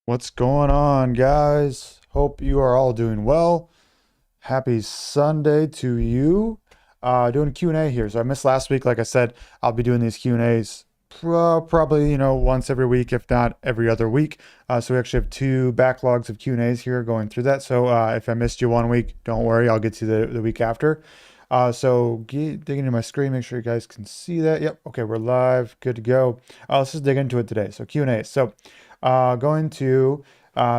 What's going on, guys? Hope you are all doing well. Happy Sunday to you. Doing a Q&A here. So I missed last week. Like I said, I'll be doing these Q&As probably, once every week, if not every other week. So we actually have two backlogs of Q&As here going through that. So if I missed you one week, don't worry. I'll get to the week after. Digging into my screen, make sure you guys can see that. Yep. Okay, we're live. Good to go. Let's just dig into it today. So Q&A. Going to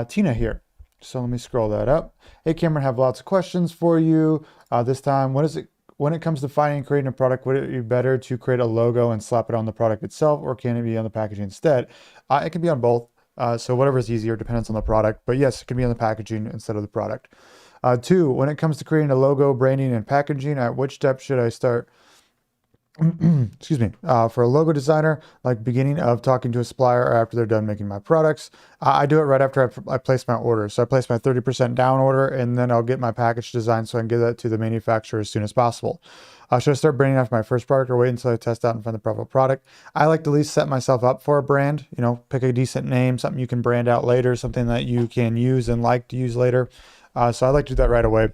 Tina here. So let me scroll that up. Hey, Cameron, have lots of questions for you. This time, when it comes to finding and creating a product, would it be better to create a logo and slap it on the product itself, or can it be on the packaging instead? It can be on both. So whatever is easier depends on the product. But yes, it can be on the packaging instead of the product. Two, when it comes to creating a logo, branding, and packaging, at which step should I start? Excuse me, for a logo designer, like beginning of talking to a supplier or after they're done making my products. I do it right after I place my order. So I place my 30% down order, and then I'll get my package designed so I can get that to the manufacturer as soon as possible. Should I start branding after my first product or wait until I test out and find the proper product? I like to at least set myself up for a brand, pick a decent name, something you can brand out later, something that you can use and like to use later. So I like to do that right away,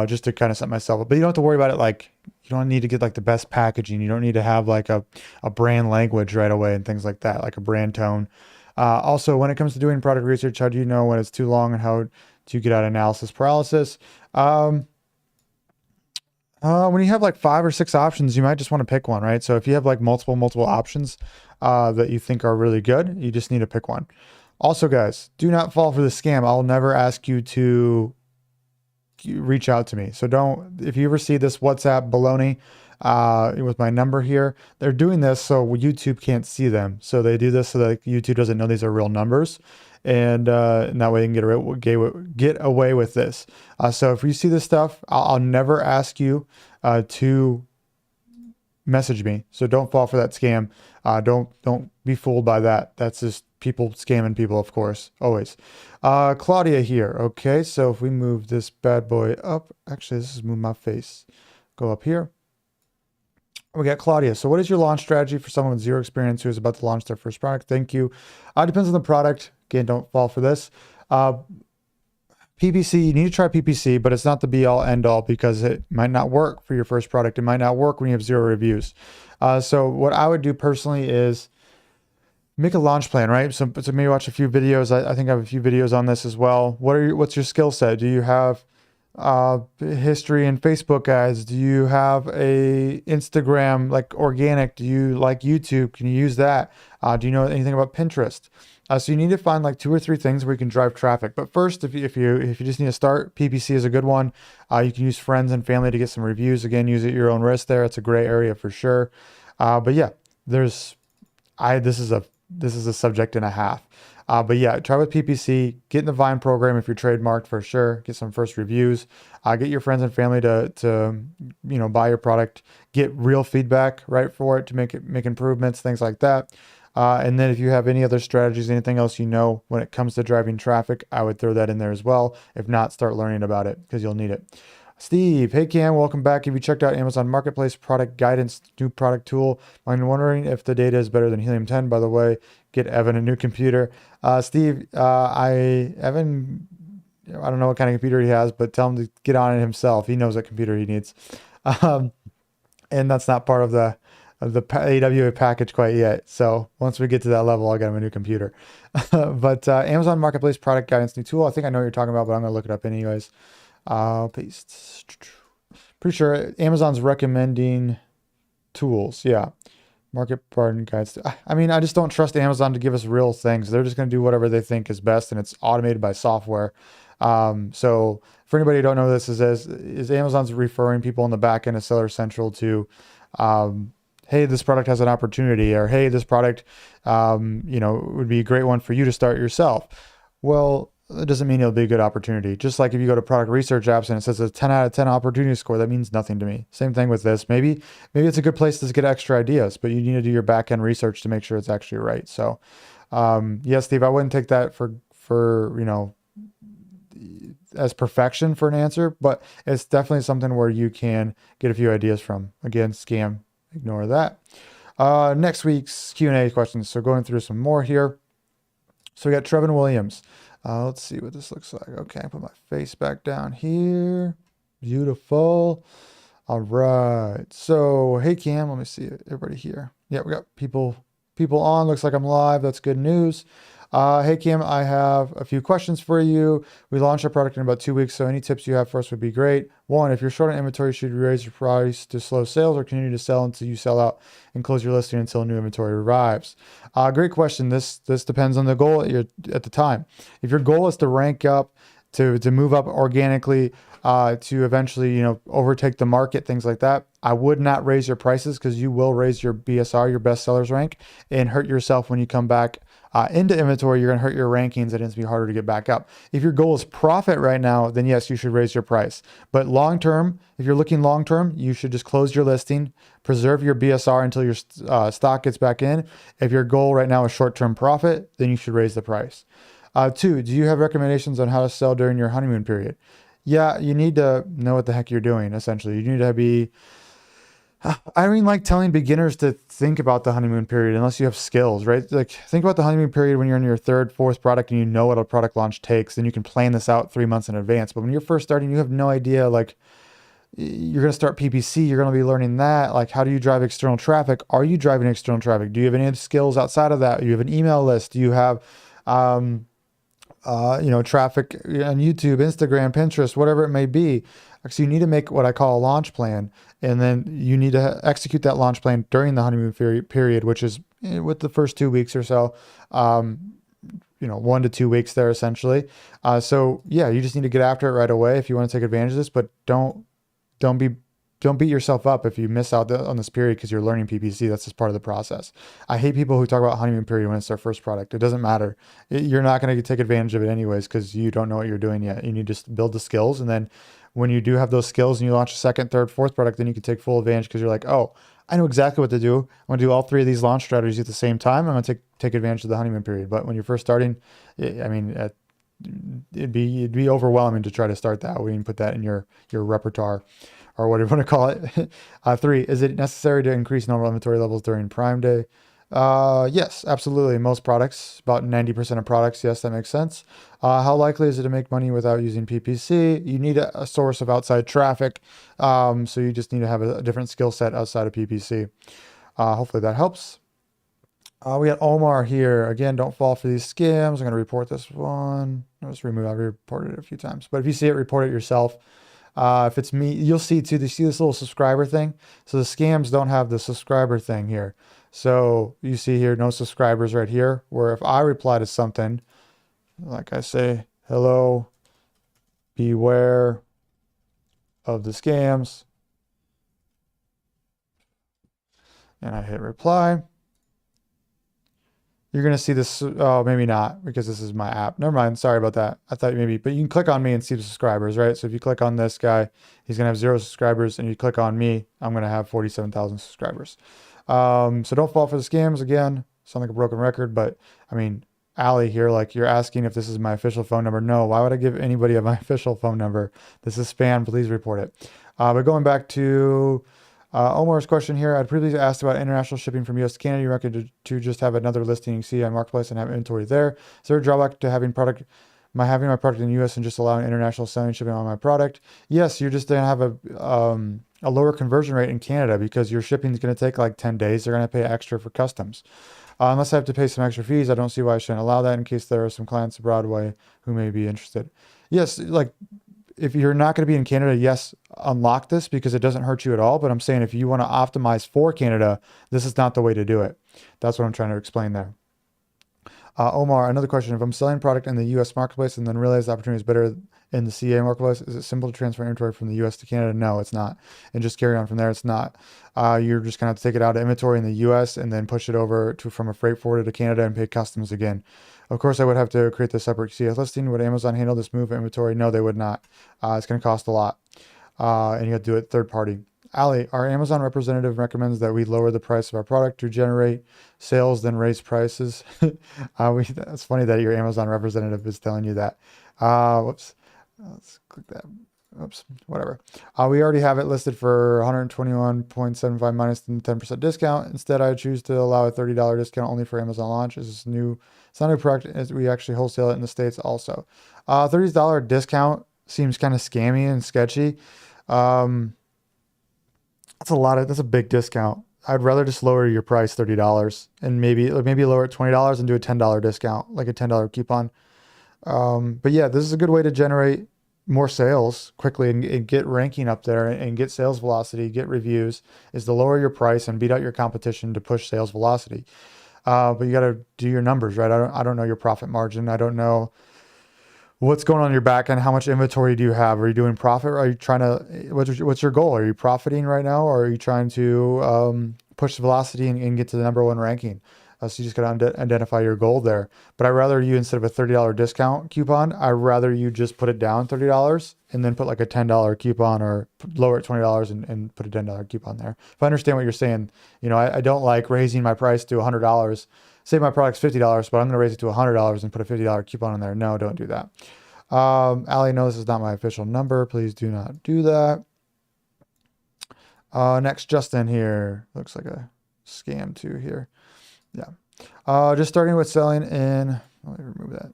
just to kind of set myself up. But you don't have to worry about it. Like, you don't need to get like the best packaging. You don't need to have like a brand language right away and things like that, like a brand tone. Also, when it comes to doing product research, how do you know when it's too long and how do you get out analysis paralysis? When you have like 5 or 6 options, you might just want to pick one, right? So if you have like multiple options that you think are really good, you just need to pick one. Also, guys, do not fall for the scam. I'll never ask you to reach out to me. So if you ever see this WhatsApp baloney with my number here, they're doing this so YouTube can't see them. So they do this so that YouTube doesn't know these are real numbers. And that way they can get away with this. So if you see this stuff, I'll never ask you to message me. So don't fall for that scam. Don't be fooled by that. That's just people scamming people, of course, always. Claudia here. Okay, so if we move this bad boy up, actually, this is move my face. Go up here. We got Claudia. So what is your launch strategy for someone with zero experience who is about to launch their first product? Thank you. Depends on the product. Again, don't fall for this. PPC, you need to try PPC, but it's not the be all end all because it might not work for your first product. It might not work when you have 0 reviews. So what I would do personally is make a launch plan, right? So maybe watch a few videos. I think I have a few videos on this as well. What's your skill set? Do you have history in Facebook ads? Do you have a Instagram, like organic? Do you like YouTube? Can you use that? Do you know anything about Pinterest? So you need to find like 2 or 3 things where you can drive traffic. But first, if you just need to start, PPC is a good one. You can use friends and family to get some reviews. Again, use it at your own risk there. It's a gray area for sure. But yeah, this is a subject and a half. But yeah, try with PPC, get in the Vine program if you're trademarked for sure, get some first reviews, get your friends and family to buy your product, get real feedback, right, for it to make improvements, things like that. And then if you have any other strategies, anything else when it comes to driving traffic, I would throw that in there as well. If not, start learning about it because you'll need it. Steve, hey Cam, welcome back. Have you checked out Amazon Marketplace product guidance, new product tool? I'm wondering if the data is better than Helium 10. By the way, get Evan a new computer. Steve, Evan, I don't know what kind of computer he has, but tell him to get on it himself. He knows what computer he needs. Um, and that's not part of the AWA package quite yet. So once we get to that level, I'll get him a new computer. But Amazon Marketplace product guidance new tool. I think I know what you're talking about, but I'm going to look it up anyways. Paste. Pretty sure Amazon's recommending tools. Yeah. Market pardon guides. I mean, I just don't trust Amazon to give us real things. They're just going to do whatever they think is best, and it's automated by software. So for anybody who don't know this, is Amazon's referring people in the back end of Seller Central to, hey, this product has an opportunity, or hey, this product, would be a great one for you to start yourself. Well, it doesn't mean it'll be a good opportunity. Just like if you go to product research apps and it says a 10 out of 10 opportunity score, that means nothing to me. Same thing with this. Maybe it's a good place to get extra ideas, but you need to do your back end research to make sure it's actually right. So, yeah, Steve, I wouldn't take that for as perfection for an answer, but it's definitely something where you can get a few ideas from. Again, scam, ignore that. Next week's Q&A questions. So going through some more here. So we got Trevin Williams. Let's see what this looks like. Okay, put my face back down here. Beautiful. All right. So, hey Cam, let me see everybody here. Yeah, we got people on. Looks like I'm live. That's good news. Hey Cam, I have a few questions for you. We launched our product in about 2 weeks, so any tips you have for us would be great. One, if you're short on inventory, should you raise your price to slow sales or continue to sell until you sell out and close your listing until new inventory arrives? Great question. This depends on the goal at the time. If your goal is to rank up, to move up organically, to eventually, overtake the market, things like that, I would not raise your prices because you will raise your BSR, your best sellers rank, and hurt yourself when you come back into inventory. You're going to hurt your rankings and it's going to be harder to get back up. If your goal is profit right now, then yes, you should raise your price. But long term, if you're looking long term, you should just close your listing, preserve your BSR until your stock gets back in. If your goal right now is short term profit, then you should raise the price. Two, do you have recommendations on how to sell during your honeymoon period? Yeah, you need to know what the heck you're doing, essentially. You need to be, I mean, like telling beginners to think about the honeymoon period unless you have skills, right? Like think about the honeymoon period when you're in your third, fourth product and you know what a product launch takes, then you can plan this out 3 months in advance. But when you're first starting, you have no idea, like you're going to start PPC, you're going to be learning that. Like, how do you drive external traffic? Are you driving external traffic? Do you have any skills outside of that? Do you have an email list? Do you have, traffic on YouTube, Instagram, Pinterest, whatever it may be? So you need to make what I call a launch plan, and then you need to execute that launch plan during the honeymoon period, which is with the first 2 weeks or so, 1 to 2 weeks there essentially. So yeah, you just need to get after it right away if you want to take advantage of this, but don't beat yourself up if you miss out on this period because you're learning PPC. That's just part of the process. I hate people who talk about honeymoon period when it's their first product. It doesn't matter. You're not going to take advantage of it anyways because you don't know what you're doing yet. You need to just build the skills. And then when you do have those skills and you launch a second, third, fourth product, then you can take full advantage because you're like, oh, I know exactly what to do. I'm going to do all 3 of these launch strategies at the same time. I'm going to take advantage of the honeymoon period. But when you're first starting, I mean, it'd be overwhelming to try to start that. We can put that in your repertoire, or whatever you want to call it. 3, is it necessary to increase normal inventory levels during Prime Day? Yes, absolutely. Most products, about 90% of products, yes, that makes sense. How likely is it to make money without using PPC? You need a source of outside traffic, so you just need to have a different skill set outside of PPC. Hopefully that helps. We got Omar here. Again, don't fall for these scams. I'm going to report this one. I'll just remove it. I've reported it a few times. But if you see it, report it yourself. If it's me, you'll see too. You see this little subscriber thing? So the scams don't have the subscriber thing here. So you see here, no subscribers right here, where if I reply to something, like I say, hello, beware of the scams, and I hit reply, you're going to see this. Oh, maybe not, because this is my app. Never mind. Sorry about that. I thought maybe, but you can click on me and see the subscribers, right? So if you click on this guy, he's going to have 0 subscribers, and you click on me, I'm going to have 47,000 subscribers. So don't fall for the scams. Again, sound like a broken record, but I mean, Allie here, like you're asking if this is my official phone number. No, why would I give anybody my official phone number? This is spam. Please report it. But going back to Omar's question here, I'd previously asked about international shipping from US to Canada. You recommend to just have another listing you see on Marketplace and have inventory there. Is there a drawback to having my product in the US and just allowing international selling shipping on my product? Yes, you're just going to have a lower conversion rate in Canada because your shipping is going to take like 10 days. They're going to pay extra for customs. Unless I have to pay some extra fees, I don't see why I shouldn't allow that in case there are some clients abroad who may be interested. Yes, like if you're not going to be in Canada, yes, unlock this because it doesn't hurt you at all. But I'm saying if you want to optimize for Canada, this is not the way to do it. That's what I'm trying to explain there. Omar, another question. If I'm selling product in the US marketplace and then realize the opportunity is better in the CA marketplace, is it simple to transfer inventory from the US to Canada? No, it's not. And just carry on from there. It's not. You're just going to have to take it out of inventory in the US and then push it over from a freight forwarder to Canada and pay customs again. Of course, I would have to create the separate CS listing. Would Amazon handle this move of inventory? No, they would not. It's going to cost a lot. And you have to do it third party. Ali, our Amazon representative recommends that we lower the price of our product to generate sales, then raise prices. It's funny that your Amazon representative is telling you that. Whoops. Let's click that. oops, whatever. We already have it listed for 121.75 minus the 10% discount. Instead, I choose to allow a $30 discount only for Amazon launch. This is new. It's not a product, as we actually wholesale it in the States also. $30 discount seems kind of scammy and sketchy. That's a big discount. I'd rather just lower your price $30 and maybe lower it $20 and do a $10 discount, like a $10 coupon. But yeah, this is a good way to generate more sales quickly and get ranking up there and get sales velocity, get reviews, is to lower your price and beat out your competition to push sales velocity. But you got to do your numbers, right? I don't know your profit margin. I don't know what's going on in your back end. How much inventory do you have? Are you doing profit? Are you trying to, what's your goal? Are you profiting right now? Or are you trying to push the velocity and get to the #1 ranking? So you just got to identify your goal there. But I'd rather you, instead of a $30 discount coupon, I'd rather you just put it down $30 and then put like a $10 coupon, or lower it $20 and put a $10 coupon there. If I understand what you're saying, I don't like raising my price to $100. Say my product's $50, but I'm going to raise it to $100 and put a $50 coupon in there. No, don't do that. Allie, no, this is not my official number. Please do not do that. Next, Justin here. Looks like a scam too here. Yeah. Just starting with selling in, let me remove that.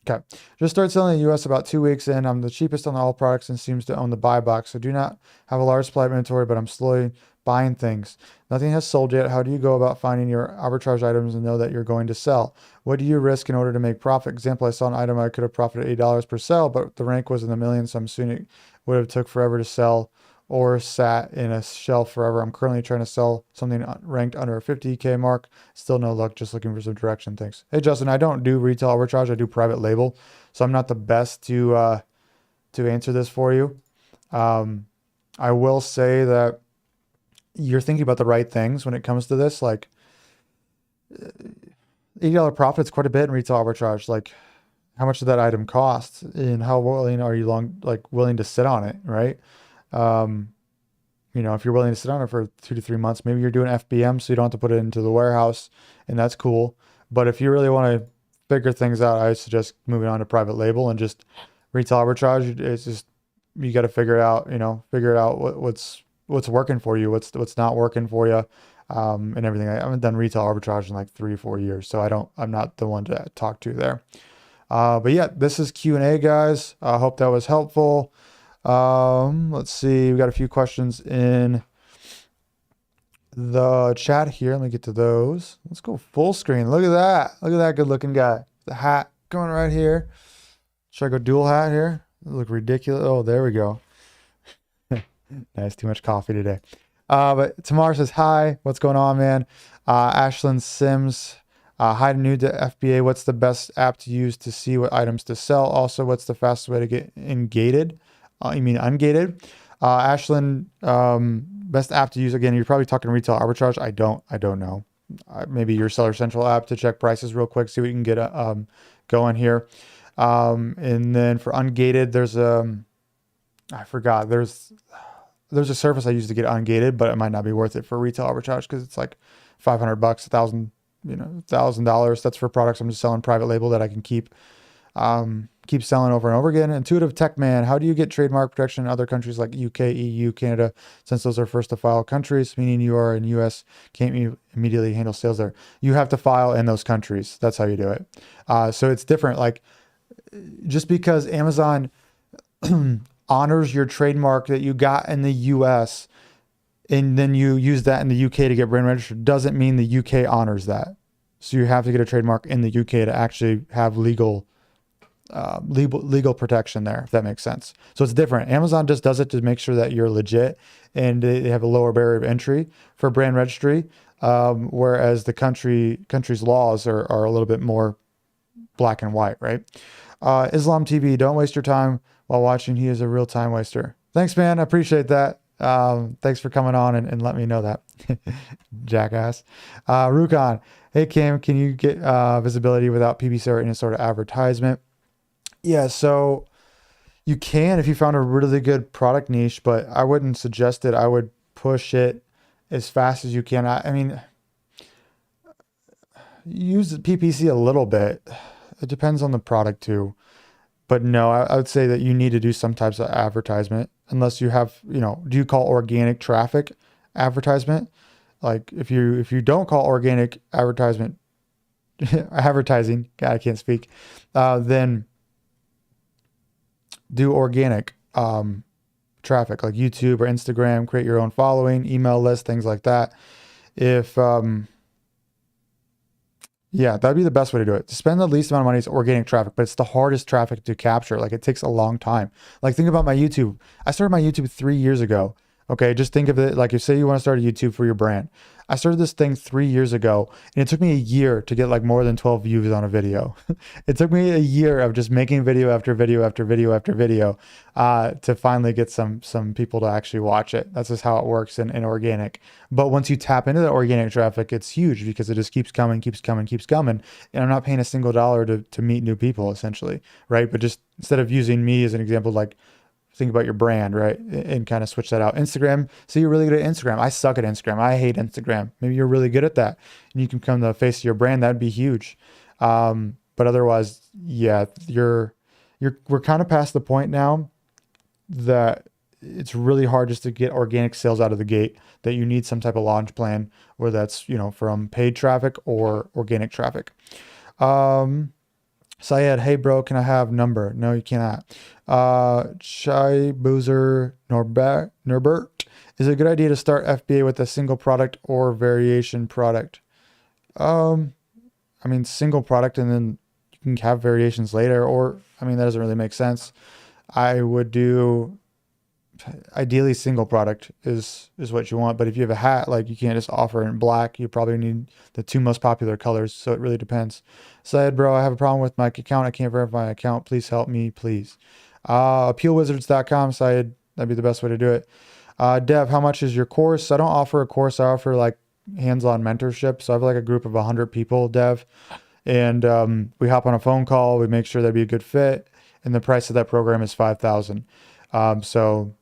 Okay. Just started selling in the US about 2 weeks in. I'm the cheapest on all products and seems to own the buy box. So do not have a large supply of inventory, but I'm slowly buying things. Nothing has sold yet. How do you go about finding your arbitrage items and know that you're going to sell? What do you risk in order to make profit? Example, I saw an item I could have profited $8 per sell, but the rank was in the millions. So I'm assuming it would have took forever to sell or sat in a shelf forever. I'm currently trying to sell something ranked under a 50K mark. Still no luck, just looking for some direction. Thanks. Hey, Justin, I don't do retail arbitrage. I do private label. So I'm not the best to answer this for you. I will say that you're thinking about the right things when it comes to this. Like, $80 profit is quite a bit in retail arbitrage. Like, how much did that item cost and how willing are you willing to sit on it, right? If you're willing to sit on it for 2 to 3 months, maybe you're doing FBM, so you don't have to put it into the warehouse, and that's cool. But if you really want to figure things out, I suggest moving on to private label and just retail arbitrage. It's just, you got to figure it out, what's working for you, what's not working for you, and everything. I haven't done retail arbitrage in like 3 or 4 years, so I'm not the one to talk to there. But yeah, this is Q&A, guys. I hope that was helpful. Let's see. We got a few questions in the chat here. Let me get to those. Let's go full screen. Look at that. Look at that good looking guy. The hat going right here. Should I go dual hat here? Look ridiculous. Oh, there we go. Nice. Too much coffee today. But Tamar says, hi, what's going on, man? Ashlyn Sims, hi, new to FBA. What's the best app to use to see what items to sell? Also, what's the fastest way to get ungated? You mean ungated? Ashlyn, best app to use. Again, you're probably talking retail arbitrage. I don't know. Maybe your Seller Central app to check prices real quick, see what you can get going here. And then for ungated, I forgot. There's a service I use to get ungated, but it might not be worth it for retail arbitrage because it's like $500, $1,000. That's for products I'm just selling private label that I can keep selling over and over again. Intuitive Tech Man, how do you get trademark protection in other countries like UK, EU, Canada, since those are first to file countries, meaning you are in US, can't you immediately handle sales there? You have to file in those countries. That's how you do it. So it's different. Like, just because Amazon honors your trademark that you got in the US and then you use that in the UK to get brand registered doesn't mean the UK honors that. So you have to get a trademark in the UK to actually have legal protection there, if that makes sense. So it's different. Amazon just does it to make sure that you're legit and they have a lower barrier of entry for brand registry, whereas the country's laws are a little bit more black and white, right? Islam TV, don't waste your time while watching. He is a real time waster. Thanks, man. I appreciate that. Thanks for coming on and let me know that. Jackass. Rukan, hey Cam, can you get visibility without PPC or any sort of advertisement? Yeah, so you can if you found a really good product niche, but I wouldn't suggest it. I would push it as fast as you can. I mean, use PPC a little bit. It depends on the product too. But no, I would say that you need to do some types of advertisement unless you have, do you call organic traffic advertisement? Like if you don't call organic advertisement advertising, God, I can't speak, then do organic traffic like YouTube or Instagram, create your own following, email list, things like that. If Yeah, that'd be the best way to do it. To spend the least amount of money is organic traffic, but it's the hardest traffic to capture. Like it takes a long time. Like think about my YouTube. I started my YouTube 3 years ago. Okay, just think of it like if say you want to start a YouTube for your brand. I started this thing 3 years ago, and it took me a year to get like more than 12 views on a video. It took me a year of just making video after video after video after video to finally get some people to actually watch it. That's just how it works in organic. But once you tap into the organic traffic, it's huge because it just keeps coming, keeps coming, keeps coming. And I'm not paying a single dollar to meet new people essentially, right? But just instead of using me as an example, like think about your brand, right? And kind of switch that out. Instagram. So you're really good at Instagram. I suck at Instagram. I hate Instagram. Maybe you're really good at that and you can become the face of your brand. That'd be huge. But otherwise, yeah, we're kind of past the point now that it's really hard just to get organic sales out of the gate, that you need some type of launch plan, whether that's, from paid traffic or organic traffic. Syed, hey bro, can I have number? No, you cannot. Chai Boozer Norbert, is it a good idea to start FBA with a single product or variation product? I mean, single product and then you can have variations later, or, I mean, that doesn't really make sense. I would do ideally single product is what you want, but if you have a hat, like you can't just offer it in black. You probably need the two most popular colors, so it really depends. Said, bro, I have a problem with my account. I can't verify my account. Please help me, please. Appealwizards.com, Syed, that'd be the best way to do it. Dev, how much is your course? I don't offer a course. I offer like hands-on mentorship. So I have like a group of 100 people, Dev, and we hop on a phone call. We make sure that'd be a good fit, and the price of that program is $5,000. So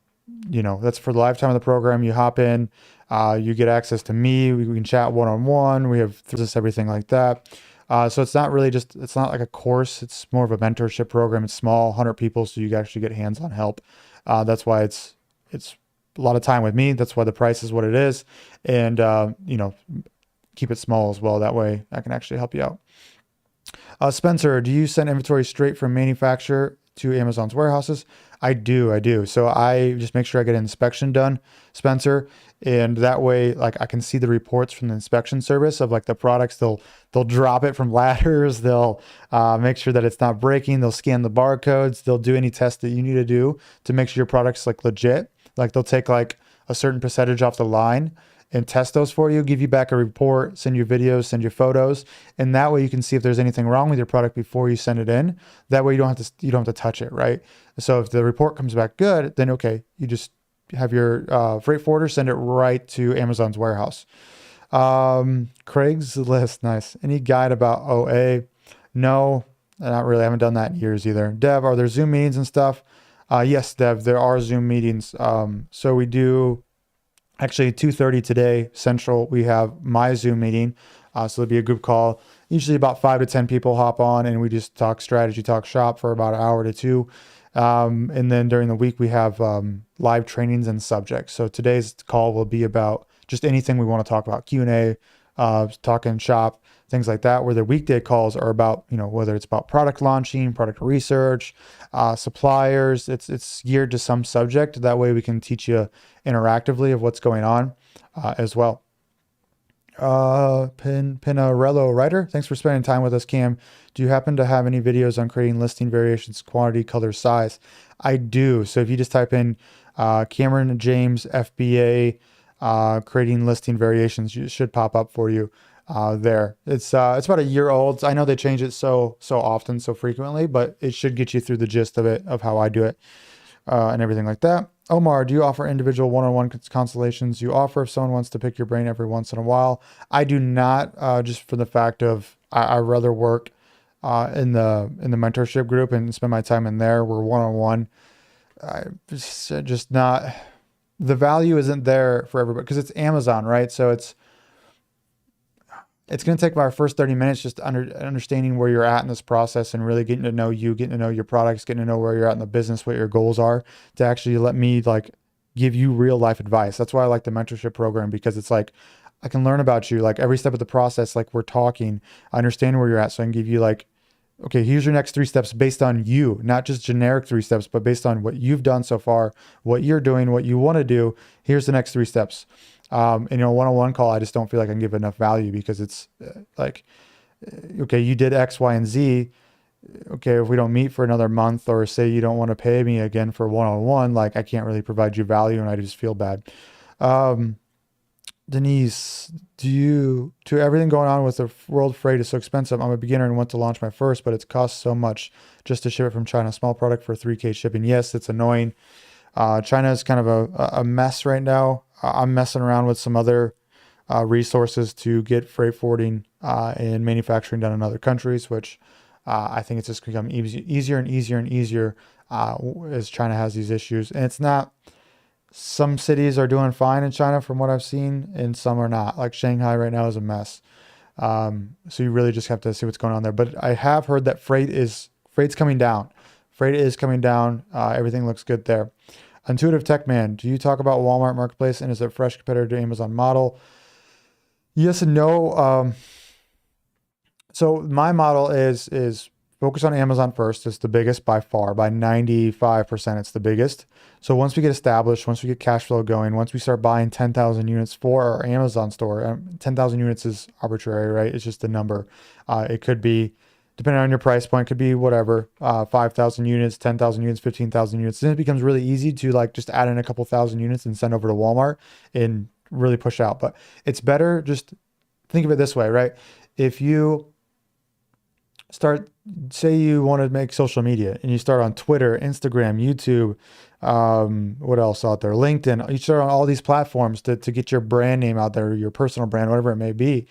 that's for the lifetime of the program. You hop in, you get access to me. We can chat one-on-one. We have this, everything like that. So it's not really it's not like a course. It's more of a mentorship program. It's small, 100 people. So you actually get hands-on help. That's why it's a lot of time with me. That's why the price is what it is. And, keep it small as well. That way I can actually help you out. Spencer, do you send inventory straight from manufacturer to Amazon's warehouses? I do. So I just make sure I get an inspection done, Spencer. And that way, like I can see the reports from the inspection service of like the products. They'll drop it from ladders. They'll make sure that it's not breaking. They'll scan the barcodes. They'll do any tests that you need to do to make sure your product's like legit. Like they'll take like a certain percentage off the line and test those for you, give you back a report, send you videos, send you photos. And that way you can see if there's anything wrong with your product before you send it in. That way you don't have to touch it, right? So if the report comes back good, then okay, you just have your freight forwarder send it right to Amazon's warehouse. Craigslist, nice. Any guide about OA? No, not really. I haven't done that in years either. Dev, are there Zoom meetings and stuff? Yes, Dev, there are Zoom meetings. So we do actually 2:30 today Central. We have my Zoom meeting. So it'll be a group call. Usually about 5 to 10 people hop on and we just talk strategy, talk shop for about an hour to two. And then during the week we have live trainings and subjects. So today's call will be about just anything we want to talk about, Q&A, talking shop, things like that, where the weekday calls are about, whether it's about product launching, product research, suppliers, it's geared to some subject. That way we can teach you interactively of what's going on as well. Pinarello writer, thanks for spending time with us, Cam. Do you happen to have any videos on creating listing variations, quantity, color, size? I do. So if you just type in Cameron James FBA creating listing variations, it should pop up for you there. It's about a year old. I know they change it so often, so frequently, but it should get you through the gist of it, of how I do it and everything like that. Omar, do you offer individual one-on-one consultations? You offer if someone wants to pick your brain every once in a while. I do not, just for the fact of I rather work in the mentorship group and spend my time in there. We're one-on-one. Just not, the value isn't there for everybody because it's Amazon, right? So it's going to take our first 30 minutes just understanding where you're at in this process and really getting to know you, getting to know your products, getting to know where you're at in the business, what your goals are, to actually let me like give you real life advice. That's why I like the mentorship program, because it's like I can learn about you like every step of the process. Like we're talking, I understand where you're at, so I can give you like, okay, here's your next 3 steps based on you, not just generic 3 steps, but based on what you've done so far, what you're doing, what you want to do. Here's the next 3 steps. And one-on-one call, I just don't feel like I can give enough value, because it's like, okay, you did X, Y, and Z. Okay, if we don't meet for another month, or say you don't want to pay me again for one-on-one, like I can't really provide you value, and I just feel bad. Denise, to everything going on with the world freight is so expensive. I'm a beginner and want to launch my first, but it's cost so much just to ship it from China. Small product for 3K shipping. Yes, it's annoying. China is kind of a mess right now. I'm messing around with some other resources to get freight forwarding and manufacturing done in other countries, which I think it's just become easier and easier and easier as China has these issues. And it's not, some cities are doing fine in China from what I've seen, and some are not. Like Shanghai right now is a mess. So you really just have to see what's going on there. But I have heard that freight's coming down. Freight is coming down. Everything looks good there. Intuitive Tech Man, do you talk about Walmart Marketplace, and is it a fresh competitor to Amazon model? Yes and no. So my model is focus on Amazon first. It's the biggest by far, by 95%. It's the biggest. So once we get established, once we get cash flow going, once we start buying 10,000 units for our Amazon store, 10,000 units is arbitrary, right? It's just a number. It could be, depending on your price point, could be whatever, 5,000 units, 10,000 units, 15,000 units. Then it becomes really easy to like just add in a couple thousand units and send over to Walmart and really push out. But it's better, just think of it this way, right? If you start, say you want to make social media and you start on Twitter, Instagram, YouTube, what else out there? LinkedIn. You start on all these platforms to get your brand name out there, your personal brand, whatever it may be.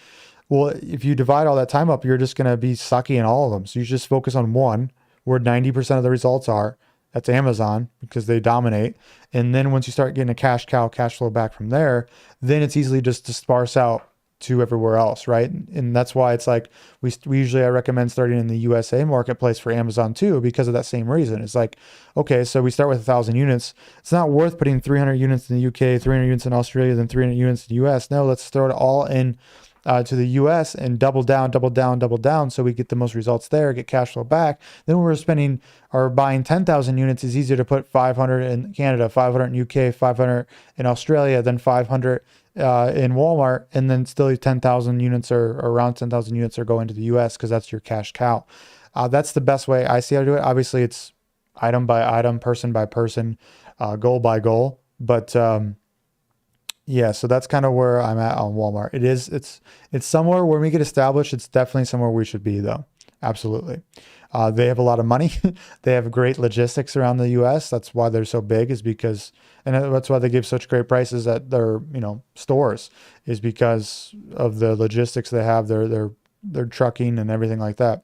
Well, if you divide all that time up, you're just going to be sucky in all of them. So you just focus on one where 90% of the results are. That's Amazon, because they dominate. And then once you start getting a cash flow back from there, then it's easily just to sparse out to everywhere else, right? And that's why it's like we usually, I recommend starting in the USA marketplace for Amazon too, because of that same reason. It's like, okay, so we start with 1,000 units. It's not worth putting 300 units in the UK, 300 units in Australia, then 300 units in the US. No, let's throw it all in to the US and double down, so we get the most results there, get cash flow back. Then when we're spending or buying 10,000 units, it's easier to put 500 in Canada, 500 in UK, 500 in Australia, then 500 in Walmart, and then still 10,000 units or around 10,000 units are going to the US, because that's your cash cow. That's the best way I see how to do it. Obviously, it's item by item, person by person, goal by goal. But yeah, so that's kind of where I'm at on Walmart. It's somewhere when we get established. It's definitely somewhere we should be, though. Absolutely. They have a lot of money. They have great logistics around the US. That's why they're so big, is because, and that's why they give such great prices at their, stores, is because of the logistics they have, their trucking and everything like that.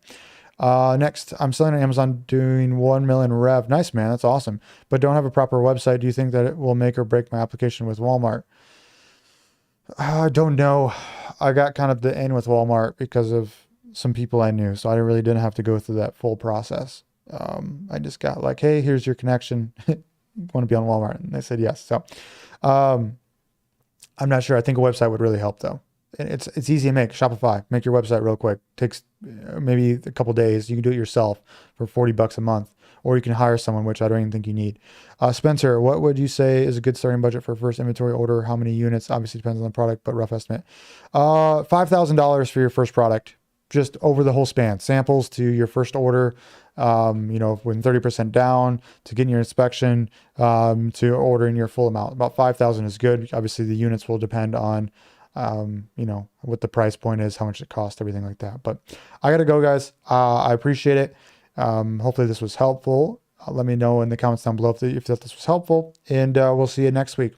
Next, I'm selling on Amazon, doing 1 million rev. Nice, man. That's awesome. But don't have a proper website. Do you think that it will make or break my application with Walmart? I don't know. I got kind of the in with Walmart because of some people I knew, so I really didn't have to go through that full process. I just got like, hey, here's your connection. Want to be on Walmart? And they said yes. So I'm not sure. I think a website would really help, though. And it's easy to make. Shopify, make your website real quick. Takes maybe a couple days. You can do it yourself for $40 a month, or you can hire someone, which I don't even think you need. Spencer, what would you say is a good starting budget for first inventory order? How many units? Obviously depends on the product, but rough estimate. $5,000 for your first product, just over the whole span. Samples to your first order, when 30% down, to getting your inspection, to ordering your full amount. About 5,000 is good. Obviously the units will depend on what the price point is, how much it costs, everything like that. But I got to go, guys. I appreciate it. Hopefully this was helpful. Let me know in the comments down below if this was helpful, and we'll see you next week.